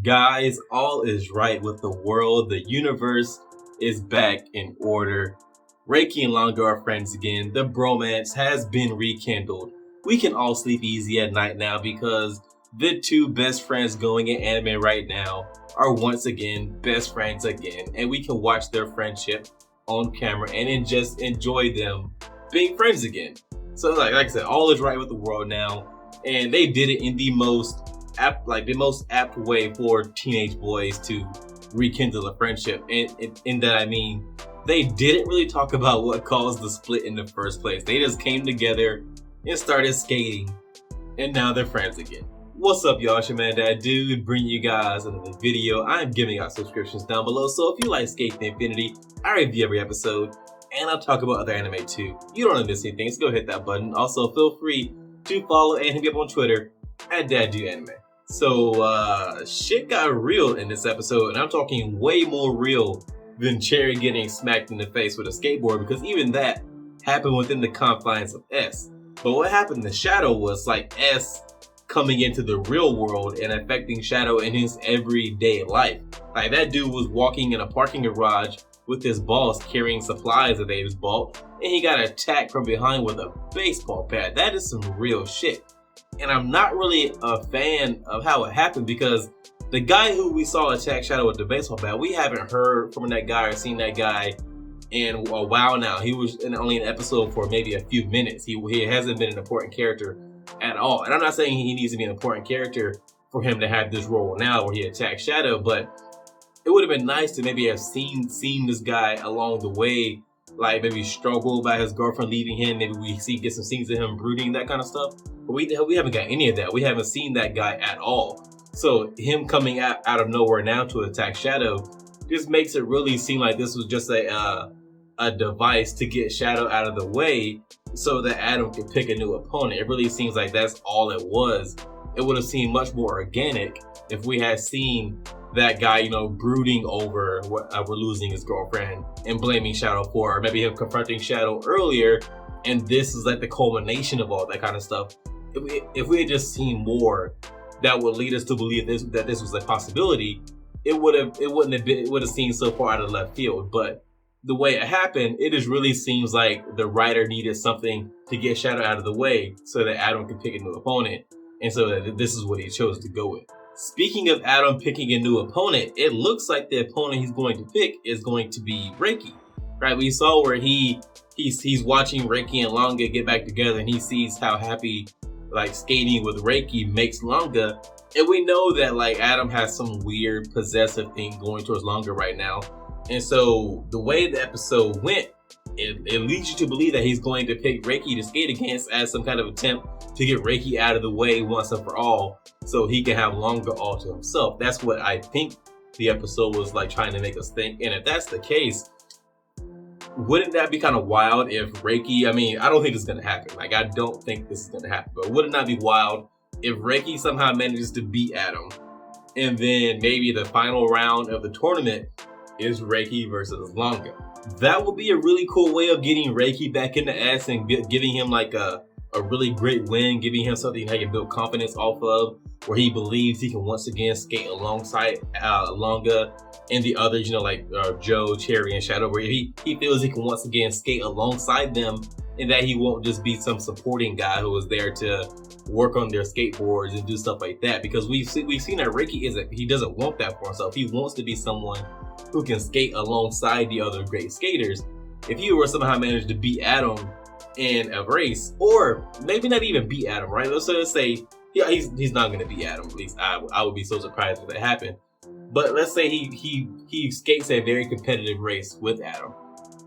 Guys, all is right with the world. The universe is back in order. Reiki and Longa are friends again. The bromance has been rekindled. We can all sleep easy at night now because the two best friends going in anime right now are once again best friends again. And we can watch their friendship on camera and just enjoy them being friends again. So like I said, all is right with the world now. And they did it in the most apt way for teenage boys to rekindle a friendship. And in that I mean, they didn't really talk about what caused the split in the first place. They just came together and started skating, and now they're friends again. What's up, y'all? It's your man, Dad Dude, bringing you guys another video. I'm giving out subscriptions down below, so if you like Sk8 the Infinity, I review every episode, and I'll talk about other anime too. You don't want to miss anything, so go hit that button. Also, feel free to follow and hit me up on Twitter at DadDudeAnime. So, shit got real in this episode, and I'm talking way more real than Cherry getting smacked in the face with a skateboard, because even that happened within the confines of S. But what happened to Shadow was like S coming into the real world and affecting Shadow in his everyday life. Like, that dude was walking in a parking garage with his boss carrying supplies that they just bought, and he got attacked from behind with a baseball bat. That is some real shit. And I'm not really a fan of how it happened, because the guy who we saw attack Shadow with the baseball bat, we haven't heard from that guy or seen that guy in a while now. He was only an episode for maybe a few minutes. He hasn't been an important character at all. And I'm not saying he needs to be an important character for him to have this role now where he attacks Shadow, but it would have been nice to maybe have seen this guy along the way, like maybe struggle by his girlfriend leaving him. Maybe we get some scenes of him brooding, that kind of stuff. But we haven't got any of that. We haven't seen that guy at all. So him coming out of nowhere now to attack Shadow just makes it really seem like this was just a device to get Shadow out of the way so that Adam could pick a new opponent. It really seems like that's all it was. It would have seemed much more organic if we had seen that guy, brooding over what we're losing his girlfriend and blaming Shadow for, or maybe him confronting Shadow earlier, and this is like the culmination of all that kind of stuff. If we had just seen more that would lead us to believe that this was a possibility, it would have seemed so far out of left field. But the way it happened, it just really seems like the writer needed something to get Shadow out of the way so that Adam could pick a new opponent, and so that this is what he chose to go with. Speaking of Adam picking a new opponent, it looks like the opponent he's going to pick is going to be Reiki, right? We saw where he's watching Reiki and Longa get back together, and he sees how happy like skating with Reiki makes Longa, and we know that like Adam has some weird possessive thing going towards Longa right now. And so the way the episode went, it leads you to believe that he's going to pick Reiki to skate against as some kind of attempt to get Reiki out of the way once and for all, so he can have Longa all to himself. That's what I think the episode was like trying to make us think. And if that's the case, wouldn't that be kind of wild if Reiki, I don't think this is going to happen. Like, I don't think this is going to happen. But would it not be wild if Reiki somehow manages to beat Adam, and then maybe the final round of the tournament is Reiki versus Longa? That would be a really cool way of getting Reiki back in the S and giving him like a really great win, giving him something he can build confidence off of, where he believes he can once again skate alongside Longa and the others, like Joe, Cherry, and Shadow, where he feels he can once again skate alongside them, and that he won't just be some supporting guy who is there to work on their skateboards and do stuff like that. Because we've seen that Reiki he doesn't want that for himself. He wants to be someone who can skate alongside the other great skaters. If you were somehow managed to beat Adam in a race, or maybe not even beat Adam, right? Let's say he's not going to beat Adam. At least I would be so surprised if that happened. But let's say he skates a very competitive race with Adam.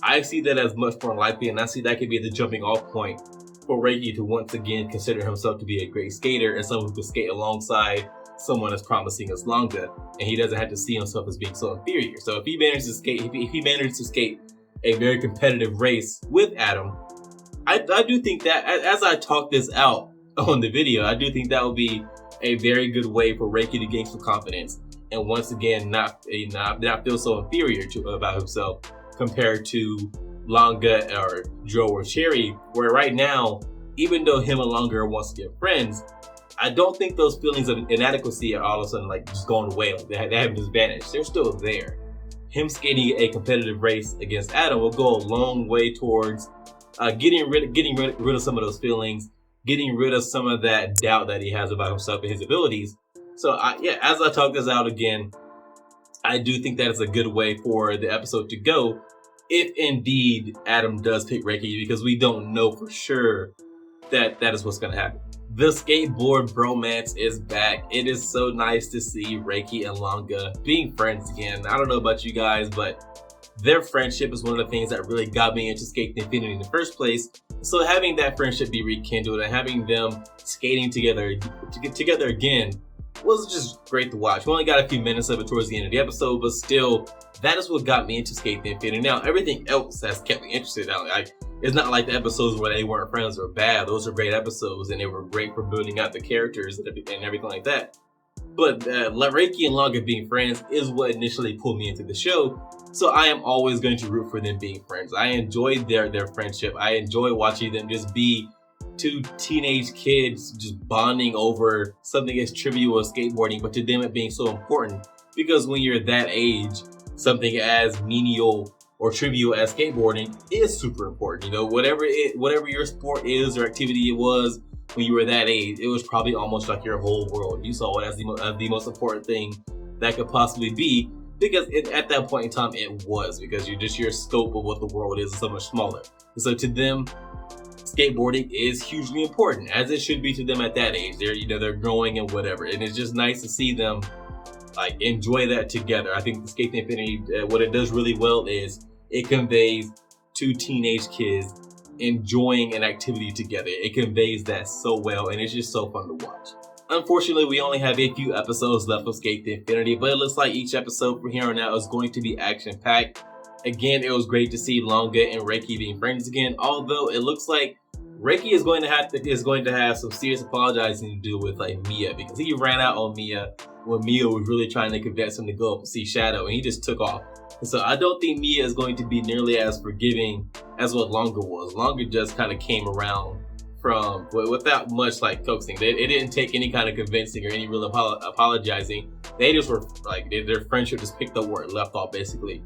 I see that as much more likely, and I see that could be the jumping off point for Reiki to once again consider himself to be a great skater and someone who can skate alongside someone as promising as Longa, and he doesn't have to see himself as being so inferior. So if he manages to skate a very competitive race with Adam, I do think that, as I talk this out on the video, I do think that would be a very good way for Reiki to gain some confidence and once again not feel so inferior about himself compared to Longa or Joe or Cherry, where right now, even though him and Longa are once again friends, I don't think those feelings of inadequacy are all of a sudden like just going away. Like they haven't just vanished. They're still there. Him skating a competitive race against Adam will go a long way towards getting rid of some of those feelings, getting rid of some of that doubt that he has about himself and his abilities. So as I talk this out again, I do think that is a good way for the episode to go, if indeed Adam does pick Reiki, because we don't know for sure that is what's going to happen. The skateboard bromance is back. It is so nice to see Reiki and Langa being friends again. I don't know about you guys, but their friendship is one of the things that really got me into Sk8 the Infinity in the first place. So having that friendship be rekindled and having them skating together again was just great to watch. We only got a few minutes of it towards the end of the episode, but still, that is what got me into Sk8 the Infinity. Now, everything else has kept me interested. It's not like the episodes where they weren't friends were bad. Those are great episodes, and they were great for building out the characters and everything like that. But Reiki and Langa being friends is what initially pulled me into the show. So I am always going to root for them being friends. I enjoyed their friendship. I enjoy watching them just be two teenage kids just bonding over something as trivial as skateboarding, but to them it being so important, because when you're that age, something as menial or trivial as skateboarding is super important. You know, whatever your sport is or activity it was when you were that age, it was probably almost like your whole world. You saw it as the most important thing that could possibly be, because at that point in time it was, because your scope of what the world is so much smaller. And so to them, skateboarding is hugely important, as it should be to them at that age. They're growing and whatever, and it's just nice to see them like enjoy that together. I think the Sk8 the Infinity, what it does really well is it conveys two teenage kids enjoying an activity together. It conveys that so well, and it's just so fun to watch. Unfortunately, we only have a few episodes left of Sk8 the Infinity, but it looks like each episode from here on out is going to be action-packed. Again, it was great to see Langa and Reiki being friends again, although it looks like Reiki is going to have some serious apologizing to do with like Mia, because he ran out on Mia when Mia was really trying to convince him to go up and see Shadow, and he just took off. And so I don't think Mia is going to be nearly as forgiving as what Langa was. Langa just kind of came around without much like coaxing. It didn't take any kind of convincing or any real apologizing. They just were like, their friendship just picked up where it left off, basically.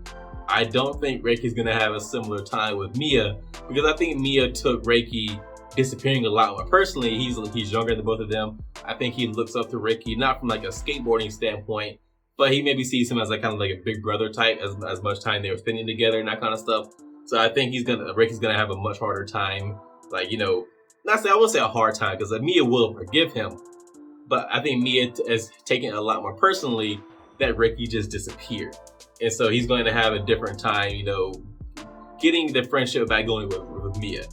I don't think Reiki's gonna have a similar time with Mia, because I think Mia took Reiki disappearing a lot more personally. He's younger than both of them. I think he looks up to Reiki, not from like a skateboarding standpoint, but he maybe sees him as like kind of like a big brother type, as much time they were spending together and that kind of stuff. So I think Reiki's gonna have a much harder time, like, I won't say a hard time, because Mia will forgive him, but I think Mia is taking it a lot more personally that Reiki just disappeared. And so he's going to have a different time, getting the friendship back going with Mia.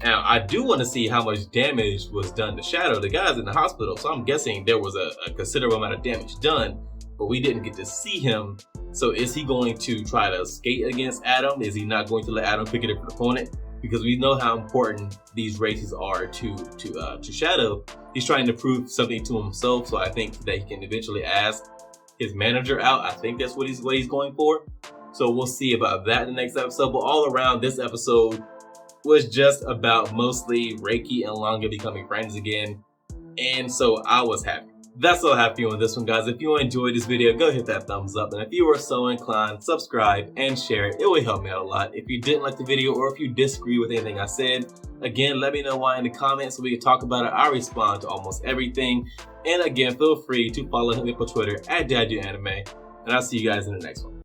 Now, I do want to see how much damage was done to Shadow. The guy's in the hospital, so I'm guessing there was a considerable amount of damage done, but we didn't get to see him. So is he going to try to skate against Adam? Is he not going to let Adam pick a different opponent? Because we know how important these races are to Shadow. He's trying to prove something to himself, so I think that he can eventually ask his manager out. I think that's what he's going for. So we'll see about that in the next episode. But all around, this episode was just about mostly Reiki and Langa becoming friends again. And so I was happy. That's all I have for you on this one, guys. If you enjoyed this video, go hit that thumbs up. And if you are so inclined, subscribe and share it. It will help me out a lot. If you didn't like the video, or if you disagree with anything I said, again, let me know why in the comments so we can talk about it. I respond to almost everything. And again, feel free to follow me on Twitter @DadDoAnime. And I'll see you guys in the next one.